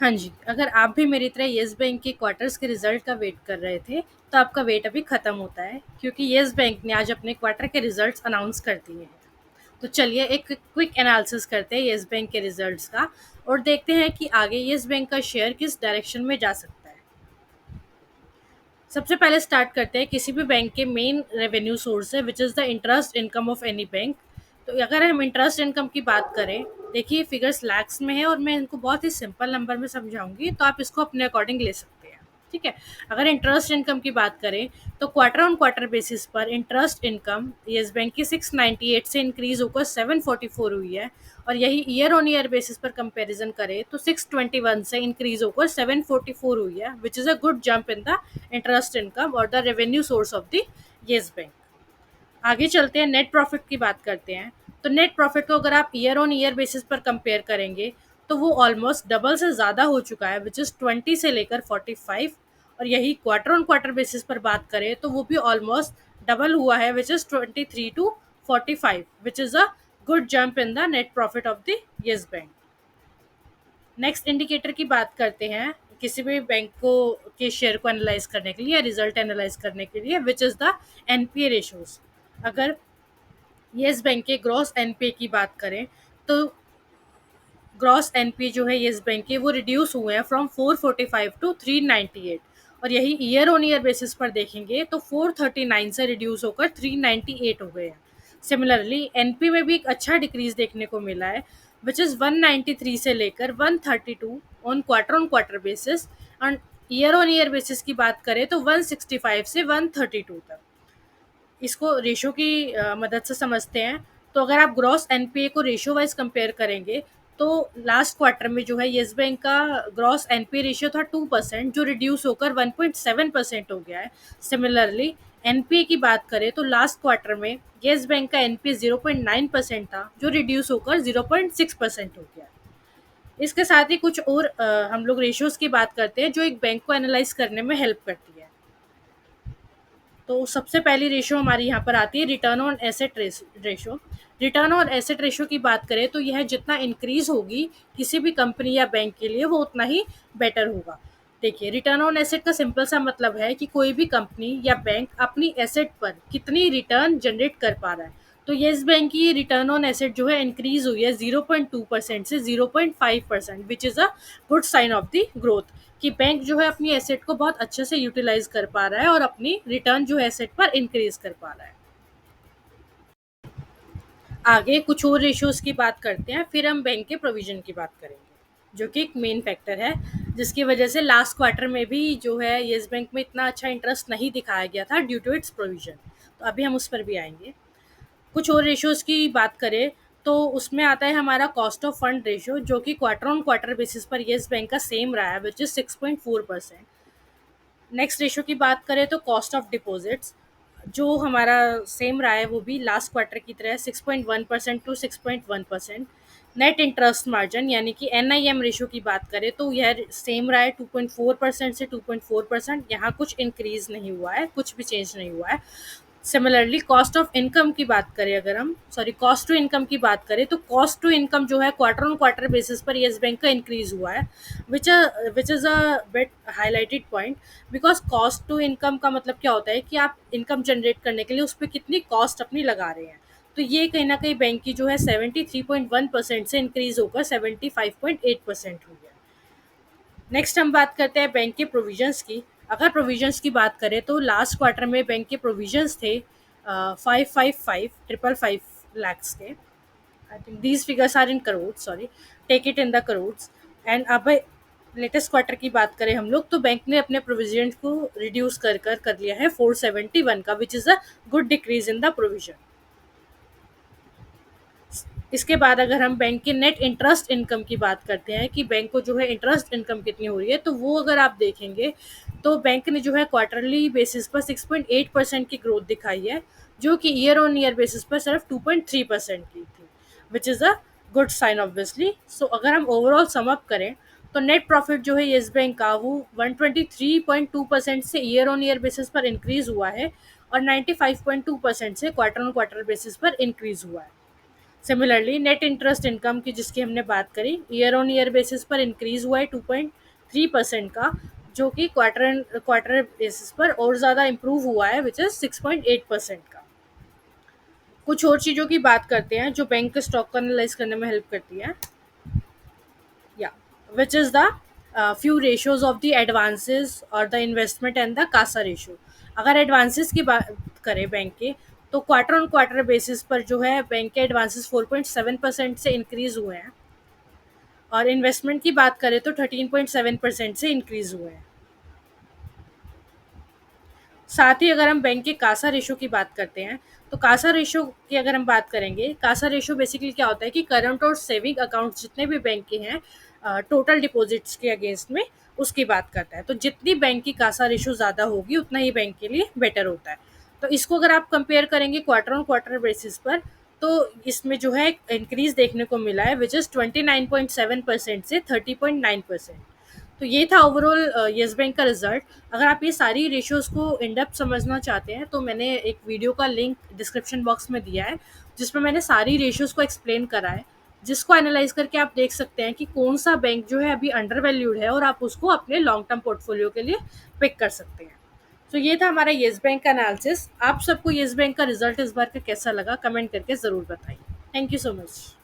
हाँ जी, अगर आप भी मेरी तरह येस बैंक के क्वार्टर्स के रिज़ल्ट का वेट कर रहे थे, तो आपका वेट अभी ख़त्म होता है, क्योंकि येस बैंक ने आज अपने क्वार्टर के रिज़ल्ट्स अनाउंस कर दिए हैं। तो चलिए एक क्विक एनालिसिस करते हैं येस बैंक के रिज़ल्ट्स का और देखते हैं कि आगे येस बैंक का शेयर किस डायरेक्शन में जा सकता है। सबसे पहले स्टार्ट करते हैं किसी भी बैंक के मेन रेवेन्यू सोर्स है which is the interest income of any bank. तो अगर हम इंटरेस्ट इनकम की बात करें, देखिए फिगर्स लैक्स में है और मैं इनको बहुत ही सिंपल नंबर में समझाऊंगी, तो आप इसको अपने अकॉर्डिंग ले सकते हैं। ठीक है। अगर इंटरेस्ट इनकम की बात करें, तो क्वार्टर ऑन क्वार्टर बेसिस पर इंटरेस्ट इनकम येस बैंक की 698 से इंक्रीज होकर 744 हुई है। और यही ईयर ऑन ईयर बेसिस पर कंपैरिजन करें तो 621 से इंक्रीज होकर 744 हुई है, which is a good jump in the interest income और the revenue source of the Yes Bank. आगे चलते हैं, नेट प्रॉफिट की बात करते हैं। तो नेट प्रॉफिट को अगर आप ईयर ऑन ईयर बेसिस पर कंपेयर करेंगे, तो वो ऑलमोस्ट डबल से ज़्यादा हो चुका है, विच इज़ 20 से लेकर 45। और यही क्वार्टर ऑन क्वार्टर बेसिस पर बात करें तो वो भी ऑलमोस्ट डबल हुआ है, which is 23 to 45, which is a good jump in the net profit of the Yes Bank. Next indicator की बात करते हैं किसी भी बैंक को के शेयर को एनालाइज करने के लिए या रिजल्ट एनालाइज करने के लिए, which is the NPA ratios. अगर येस बैंक के ग्रॉस एनपीए की बात करें, तो ग्रॉस एनपीए जो है येस बैंक के वो रिड्यूस हुए हैं फ्रॉम 445 टू 398। और यही ईयर ऑन ईयर बेसिस पर देखेंगे तो 439 से रिड्यूस होकर 398 हो गए हैं। सिमिलरली एनपी में भी एक अच्छा डिक्रीज देखने को मिला है, विच इज़ 193 से लेकर 132 ऑन क्वार्टर बेसिस। और ईयर ऑन ईयर बेसिस की बात करें तो 165 से 132 तक। इसको रेशो की मदद से समझते हैं। तो अगर आप ग्रॉस एनपीए को रेशो वाइज कंपेयर करेंगे, तो लास्ट क्वार्टर में जो है येस बैंक का ग्रॉस एनपीए रेशियो था 2%, जो रिड्यूस होकर 1.7% हो गया है। सिमिलरली एनपीए की बात करें तो लास्ट क्वार्टर में येस बैंक का एनपीए 0.9% था, जो रिड्यूस होकर 0.6% हो गया है। इसके साथ ही कुछ और हम लोग रेशियोज की बात करते हैं जो एक बैंक को एनालाइज करने में हेल्प करती है। तो सबसे पहली रेशो हमारी यहाँ पर आती है return on asset ratio. Return on asset ratio की बात करें तो यह जितना इंक्रीज होगी किसी भी कंपनी या बैंक के लिए, वो उतना ही बेटर होगा। देखिए, रिटर्न ऑन एसेट का सिंपल सा मतलब है कि कोई भी कंपनी या बैंक अपनी एसेट पर कितनी रिटर्न जनरेट कर पा रहा है। तो येस बैंक की रिटर्न ऑन एसेट जो है इंक्रीज हुई है 0.2% से 0.5%, which is a good sign of the growth, कि बैंक जो है अपनी एसेट को बहुत अच्छे से यूटिलाइज कर पा रहा है और अपनी रिटर्न जो है एसेट पर इंक्रीज कर पा रहा है। आगे कुछ और रेशियोज की बात करते हैं, फिर हम बैंक के प्रोविजन की बात करेंगे, जो कि एक मेन फैक्टर है जिसकी वजह से लास्ट क्वार्टर में भी जो है येस बैंक में इतना अच्छा इंटरेस्ट नहीं दिखाया गया था ड्यू टू इट्स प्रोविजन। तो अभी हम उस पर भी आएंगे। कुछ और रेशियोज की बात करें तो उसमें आता है हमारा कॉस्ट ऑफ फंड रेशियो, जो कि क्वार्टर ऑन क्वार्टर बेसिस पर येस बैंक का सेम रहा है, विच इज 6.4%। नेक्स्ट रेशियो की बात करें तो कॉस्ट ऑफ डिपॉजिट्स, जो हमारा सेम रहा है वो भी लास्ट क्वार्टर की तरह 6.1% टू 6.1%। नेट इंटरेस्ट मार्जिन यानी कि NIM रेशियो की बात करें तो यह सेम रहा है 2.4% से 2.4%। यहाँ कुछ इंक्रीज नहीं हुआ है, कुछ भी चेंज नहीं हुआ है। सिमिलरली कॉस्ट ऑफ इनकम की बात करें, अगर हम सॉरी कॉस्ट टू इनकम की बात करें, तो कॉस्ट टू इनकम जो है क्वार्टर ऑन क्वार्टर बेसिस पर येस बैंक का इंक्रीज हुआ है, which is a bit highlighted point. Because cost to income का मतलब क्या होता है कि आप इनकम जनरेट करने के लिए उस पर कितनी कॉस्ट अपनी लगा रहे हैं। तो ये कहीं ना कहीं बैंक की जो है 73.1% से इंक्रीज होकर 75.8% हो गया। नेक्स्ट हम बात करते हैं बैंक के प्रोविजंस की। अगर प्रोविजंस की बात करें तो लास्ट क्वार्टर में बैंक के प्रोविजंस थे 555 के। I think these figures are in crore, sorry, take it in the crore. And अब लेटेस्ट क्वार्टर की बात करें हम लोग, तो बैंक ने अपने प्रोविजन को रिड्यूस कर लिया है 471 का, विच is a good decrease in the provision. इसके बाद अगर हम बैंक के नेट इंटरेस्ट इनकम की बात करते हैं कि बैंक को जो है इंटरेस्ट इनकम कितनी हो रही है, तो वो अगर आप देखेंगे तो बैंक ने जो है क्वार्टरली बेसिस पर 6.8% की ग्रोथ दिखाई है, जो कि ईयर ऑन ईयर बेसिस पर सिर्फ 2.3% की थी, which is a good sign obviously. So अगर हम ओवरऑल सम अप करें तो नेट प्रॉफिट जो है येस बैंक का वो 123.2% से ईयर ऑन ईयर बेसिस पर इंक्रीज हुआ है और 95.2% से क्वार्टर ऑन क्वार्टर बेसिस पर इंक्रीज हुआ है। सिमिलरली नेट इंटरेस्ट इनकम की जिसकी हमने बात करी, ईयर ऑन ईयर बेसिस पर इंक्रीज हुआ है 2.3% का, जो कि क्वार्टर क्वार्टर बेसिस पर और ज़्यादा इम्प्रूव हुआ है, विच इज़ 6.8% का। कुछ और चीज़ों की बात करते हैं जो बैंक के स्टॉक को एनालाइज करने में हेल्प करती है। या which is the few ratios of the advances और the investment and the Kasa ratio. अगर एडवांसेस की बात करें बैंक के, तो क्वार्टर ऑन क्वार्टर बेसिस पर जो है बैंक के एडवांसेस 4.7% से इंक्रीज हुए हैं, और इन्वेस्टमेंट की बात करें तो 13.7% से इंक्रीज हुए हैं। साथ ही अगर हम बैंक के कासा रेशो की बात करते हैं, तो कासा रेशो की अगर हम बात करेंगे, कासा रेशो बेसिकली क्या होता है कि करंट और सेविंग अकाउंट जितने भी बैंक के हैं टोटल डिपॉजिट्स के अगेंस्ट में, उसकी बात करता है। तो जितनी बैंक की कासा रेशो ज़्यादा होगी उतना ही बैंक के लिए बेटर होता है। तो इसको अगर आप कंपेयर करेंगे क्वार्टर ऑन क्वार्टर बेसिस पर, तो इसमें जो है इंक्रीज देखने को मिला है, विच इज़ 29.7% से 30.9%। तो ये था ओवरऑल येस बैंक का रिजल्ट। अगर आप ये सारी रेशियोज़ को इन डेप्थ समझना चाहते हैं, तो मैंने एक वीडियो का लिंक डिस्क्रिप्शन बॉक्स में दिया है, जिसमें मैंने सारी रेशियोज़ को एक्सप्लेन करा है, जिसको एनालाइज करके आप देख सकते हैं कि कौन सा बैंक जो है अभी अंडर वैल्यूड है, और आप उसको अपने लॉन्ग टर्म पोर्टफोलियो के लिए पिक कर सकते हैं। तो ये था हमारा येस बैंक का एनालिसिस। आप सबको येस बैंक का रिजल्ट इस बार का कैसा लगा, कमेंट करके ज़रूर बताइए। Thank you so much.